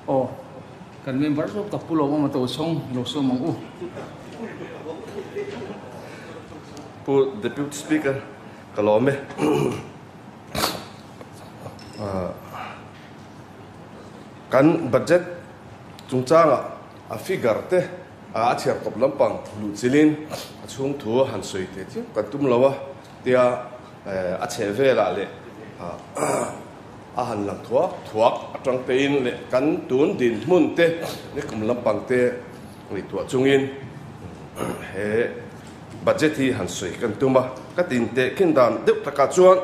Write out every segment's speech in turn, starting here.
Oh, kan member so kapulo mo Tochhawng loso mangu. Po Deputy Speaker Lawmawma kan budget chungchanga a figure te a thiar kop lampang lu chilin a chung thu han soi te chi kan tum lawa tia a chevela le a han lang thuak atang te in le kan tun din mun te le kum lampang te ri tua chungin he budget hi han soi kan tuma ka tin te kin dan deuh taka chuan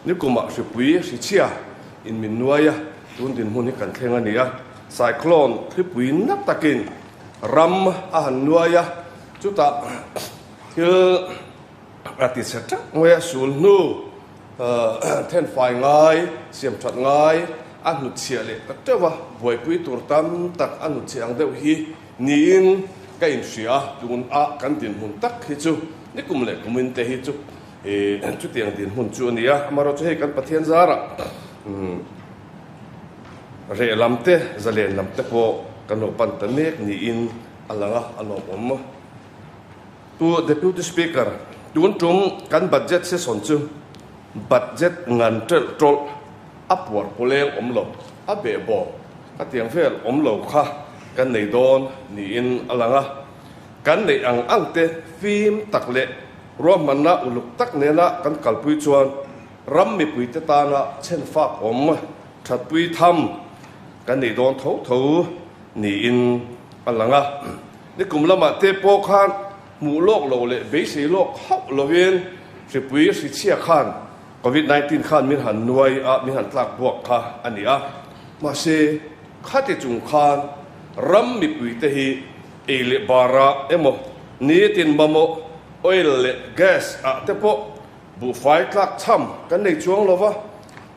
ni kuma hri pui hri chia in min nuaya tun din mun hi kan thlenga nia cyclone hri pui nak takin ram a han nuaya chuta thil ati seta ngoya sul nu ten fai ngai siam that ngai a nu chia le ka tewa boi pui tur tam tak a nu chiang deuh hi ni in ka in sia tun a kan din hun tak hi chu ni kum le kumin te hi chu chu tiang din hun chu nia amaro chu he kan pathian zara re lamte zalen lamte po kan pan tanek ni in alanga Lawmawma tu Deputy Speaker tun tum kan budget se son chu budget ngan trol upward poleng omlo abe bo ka tiang fel omlo kha kan nei don ni in alanga kan nei ang te phim takle rom manna uluk tak nena kan kalpui chuan ram mi pui te ta na chen fa om that pui tham kan nei don tho ni in alanga ni kumlama te po khan mu lok lo le be sei lok hau lovin ri pui ri chia khan COVID-19 khan min han nuai a min han tlak buak kha ania ma se khate chung khan ram mi pui te hi ele bara emo ni tin mamo oil le gas a te po bu fai tlak cham kan nei chuang lova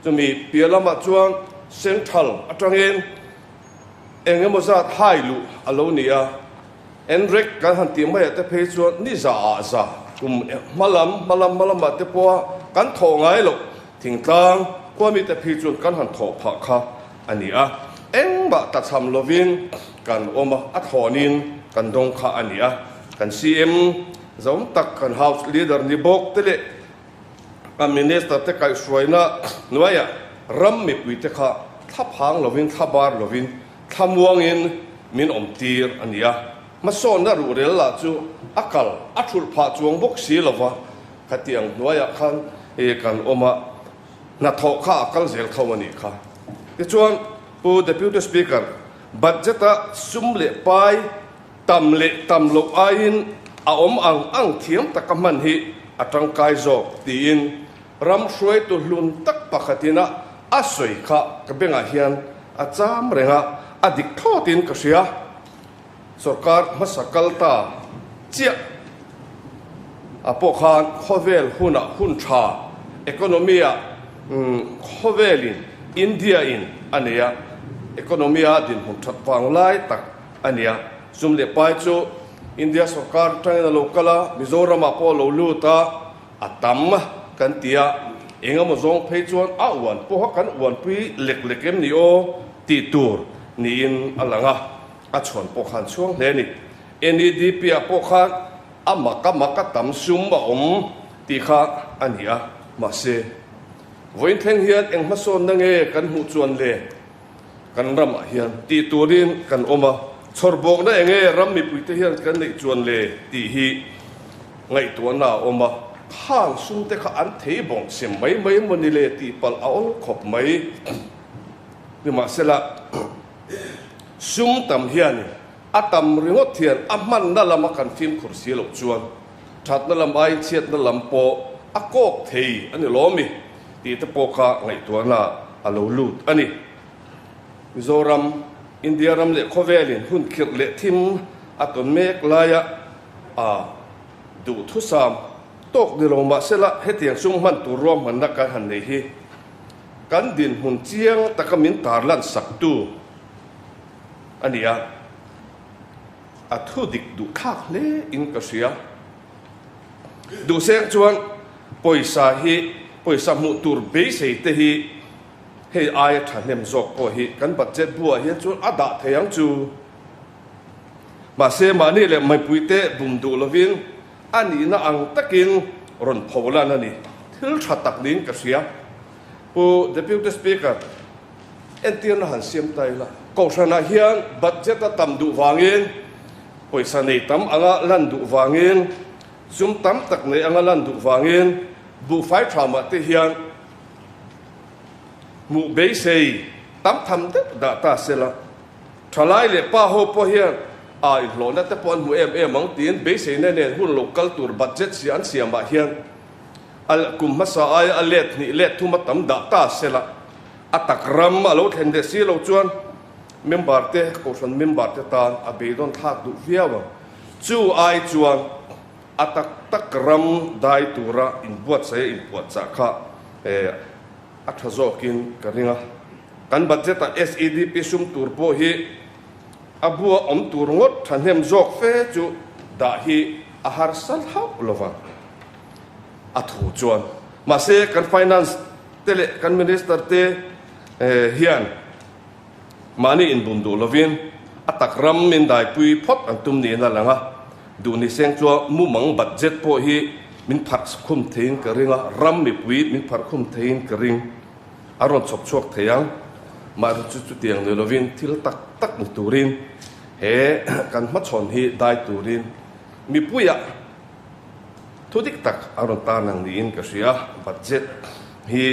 chumi pialama chuang central atangin engemo zat hailu alonia enrek kan han ti mai te phe chuan ni za kum malam te po kan tho ngai lo thing tlang kwami te phi chuan kan han tho pha kha ania engba ta cham lovin kan oma a thonin kan dong kha ania kan CM zom tak kan house leader ni bok tele kan minister te kai sroina nuaya ram mi pui te kha thap hang lovin thabar lovin thamuang in min om tir ania ma son na ru rel la chu akal athul pha chuang bok si lova khatiang nuaya khan e kan oma na tho kha akal zel khawani kha ti chuan pu Deputy Speaker budget a sum le pai tam lo ain a om ang thiam takaman hi atang kai zo ti in ram shroi tu hlun tak pakhatina asoi kha kabenga hian a cham renga adik thotin ka sia sarkar masakal ta chia apo khan khovel huna hun tha economia khovelin India in ania economia din hun that pang lai tak ania zum le pai chu India sarkar tangina lokala Mizoram apo lo luta atam kan tia engamo zong phei chuan a wan po kan wan pui lekem ni o ti tur ni in alanga a chon po khan chuang le ni NEDP apo khan amaka tam sum ba om ti kha ania ma se voin theng hian eng ma son na nge kan hu chuan le kan ram hian ti turin kan oma chorbok na enge ram mi pui te hian kan nei chuan le ti hi ngai tu na oma khang sum te kha an thei bong sem mai moni le ti pal aol khop mai ni ma sela sum tam hian atam ringot thian amman na lama kan film khursi lo chuan that na lam ai chiat na lam po akok thei ani lomi ti te po kha ngai tu na alo lut ani Mizoram India ram le khovelin hun khir le thim aton mek laya a du thu sam tok de lo ma sela hetiang sung man tu rom man na ka han nei hi kan din hun chiang takamin tarlan saktu ania a thu dik du khak le in ka sia du seng chuan poisa mu tur be sei te hi hei ai thanem zok po hi kan budget bua hi chu ada theyang chu ma se ma ni le mai puite bum du lovin ani na ang takin ron pholan ani thil thatak ning ka sia pu deputy speaker entian han siam tai la ko sana hian budget ta tam du wangin poisa nei tam anga lan du wangin zum tam tak nei anga lan du wangin bu fai trauma te hian mu be sei tam tham te da ta sela thalai le pa ho po hian ai lo na te pon mu em mang tin be sei ne ne hun local tur budget sian siam ba hian al kum masa ai alet ni let thu ma tam da ta sela atak ram alo then de si lo chuan member te ko san member te tan a be don thak du viawa chu ai chuan atak tak ram dai tura in buat sai in buat cha kha athazokin karinga kan budget ta SEDP sum tur po hi abua om tur ngot thanem jok fe chu da hi a har sal hau lova athu chuan ma se kan finance tele kan minister te hian mani in bum du lovin atak ram min dai pui phot an tum ni na langa du ni seng chu mu mang budget po hi min phak khum thein ka ringa ram mi pui min phak khum thein ka ring aron chok chok theyang ma chu chu tiang le lovin thil tak tak ni turin he kan ma chon hi dai turin mi puya thudik tak aron ta nang ni in ka sia budget hi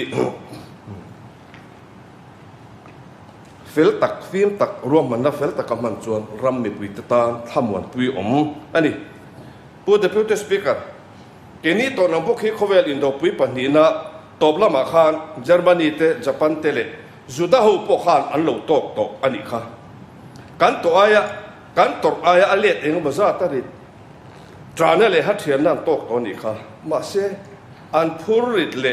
fel tak phim tak ruam man na fel tak man chuan ram mi pui ta thamwan pui om ani pu deputy speaker keni to nang bok hi khovel in do pui pani na tobla ma khan Germany te Japan te le juda ho po khan an lo tok to ani kha kan to aya kan tor aya alet eng baza ta ri trana le ha thian nan tok to ni kha ma se an phur rit le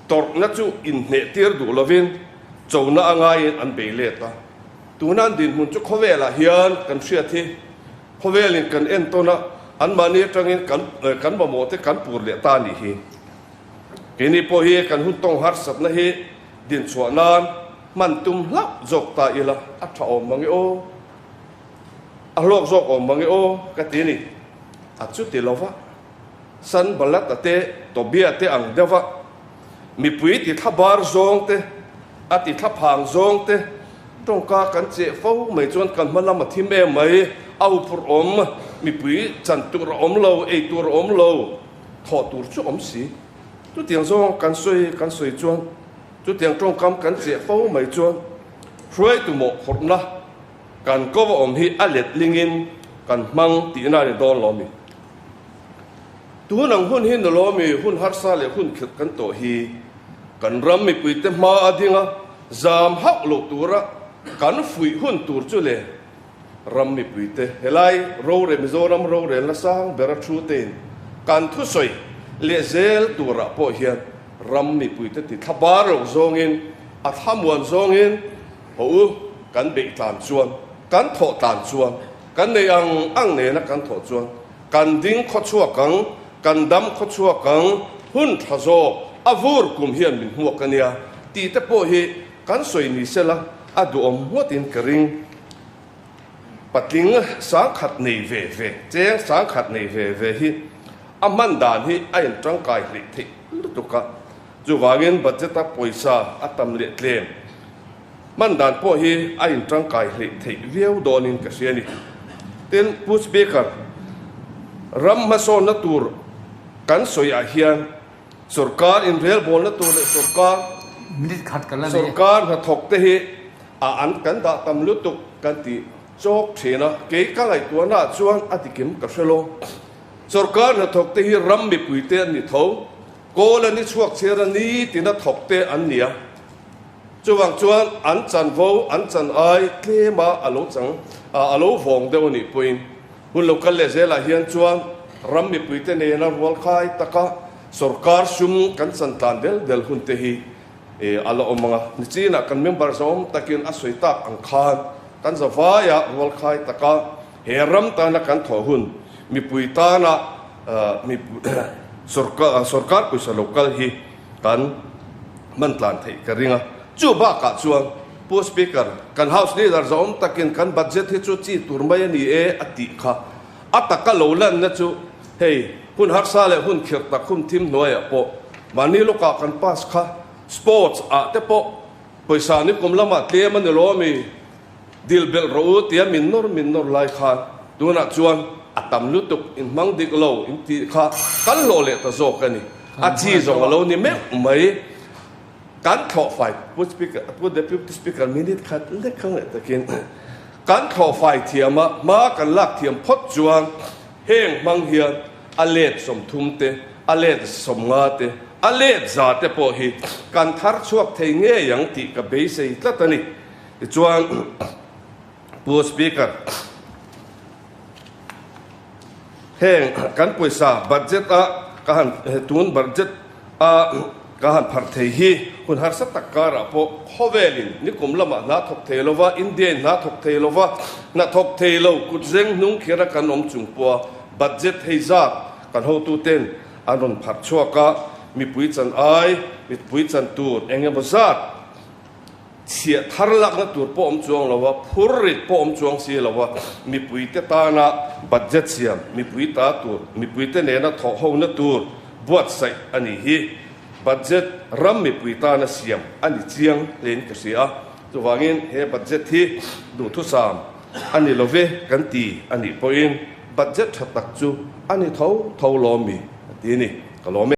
tor na chu in ne tir du lovin chona angai an be le ta tunan din mun chu khowela hian kan sia thi khovelin kan en to na an mani tangin kan ba mo te kan pur le ta ni hi kini po hi kan hun tong har sat na hi din chuanan man tum lak jok ta ila a tha om mangi o a lok jok om mangi o ka ti ni a chu ti lova san balat ate to bia te ang deva mi pui ti thabar zong te ati thapang zong te tong ka kan che fo mai chuan kan malam thim e mai au pur om mi pui chan tur om lo e tur om lo tho tur chu om si tu tiang zong kan soi chuan tu tiang tong kam kan che fo mai chuan hroi tu mo horna kan ko om hi alet lingin kan mang ti na ni don lo mi tu nang hun hin lo mi hun har sa le hun khit kan to hi kan ram mi pui te ma adinga zam hak lo tura kan fui hun tur chu le ram mi pui te helai ro re mizoram ro re la sang bera thu ten kan thu soi le zel tura po hian ram mi pui te ti thabar ro zongin a thamwan zongin ho kan be tan chuan kan tho tan chuan kan nei ang ne na kan tho chuan kan ding kho chua kang kan dam kho chua kang hun thazo avur kum hian min huwa kania ti te po hi kan soi ni sela adu om huatin karing patling sang khat nei ve ve cheng sang khat nei ve ve hi aman dan hi ain tang kai li thi lutuka chu wangin budget ta poisa atam le tlem man dan po hi ain tang kai li thi viau donin ka siani ten pu speaker ram ma so na tur kan soi a hian सरकार इन रेल बोलना तो सरकार मिनिट खट कर ला सरकार ना थोकते ही आन कन दा तमलु तुक कंती चोक छेना के का लाई तो ना chuan atikim ka shelo सरकार ना थोकते ही रम बि पुइते नि थौ कोल नि chuak chera ni tina thokte an nia chuwang chuan an chan vo an chan ai klema alo chang alo vong de ni puin hun local le zela hian chuan ram bि puite ne na rol khai taka सरकार सुम kan santan del hun te hi ala omanga nichina kan member zom takin asoita ang khan kan zawaya rol khai taka heram ta na kan tho hun mi puita na mi सरकार पुisa local hi kan man tlan thei ka ringa chu ba ka chuang pu speaker kan house leader zom takin kan budget hi chu chi turmai ni e ati kha ataka lolan na chu hey hun har sa le hun khir tak khum thim noya po mani loka kan pass kha sports a te po paisa ni kumlama tle man lo mi dil bel ro tia min nor lai kha tuna chuan atam lutuk in mang dik lo in ti kha kan lo le ta zo kani a chi zo lo ni me mai kan tho fai put speaker put deputy speaker minute khat le khang le takin kan tho fai thiama ma kan lak thiam phot chuang heng mang hian alet som thum te alet som nga te alet za te po hi kan thar chuak thei nge yang ti ka be sei tlatani chuang pu speaker heng kan poisa budget a kan tun budget a kan phar thei hi hun har sa takara po khovelin ni kumlama na thok theilova indian na thok theilova na thok theilo kutzeng nung khira kan om chungpo budget heiza kan ho tu ten anon phar chuaka mi pui chan ai mi pui chan tur enge bazat chia thar lak na tur po om chuang lawa phurrit po om chuang si lawa mi pui te ta na budget siam mi pui ta tur mi pui te ne na tho ho na tur buat sai ani hi budget ram mi pui ta na siam ani chiang len ka sia tu wangin he budget hi du thu sam ani love kan ti ani poin budget thatak chu ani tho lo mi ti ni ka lo